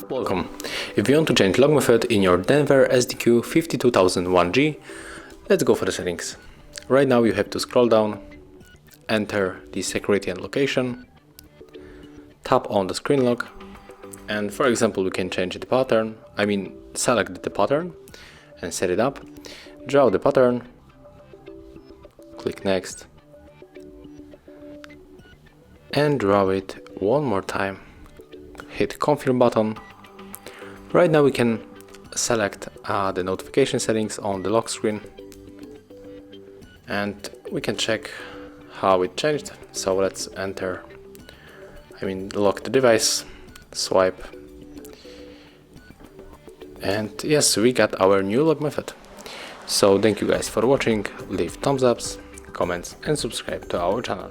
Welcome. If you want to change log method in your Denver SDQ-52001G, let's go for the settings. Right now you have to scroll down, enter the security and location, tap on the screen lock, and for example we can change the pattern, select the pattern and set it up, draw the pattern, click next, and draw it one more time, hit confirm button. Right now we can select the notification settings on the lock screen and we can check how it changed. So let's lock the device, swipe, and yes, we got our new log method. So thank you guys for watching, leave thumbs ups, comments and subscribe to our channel.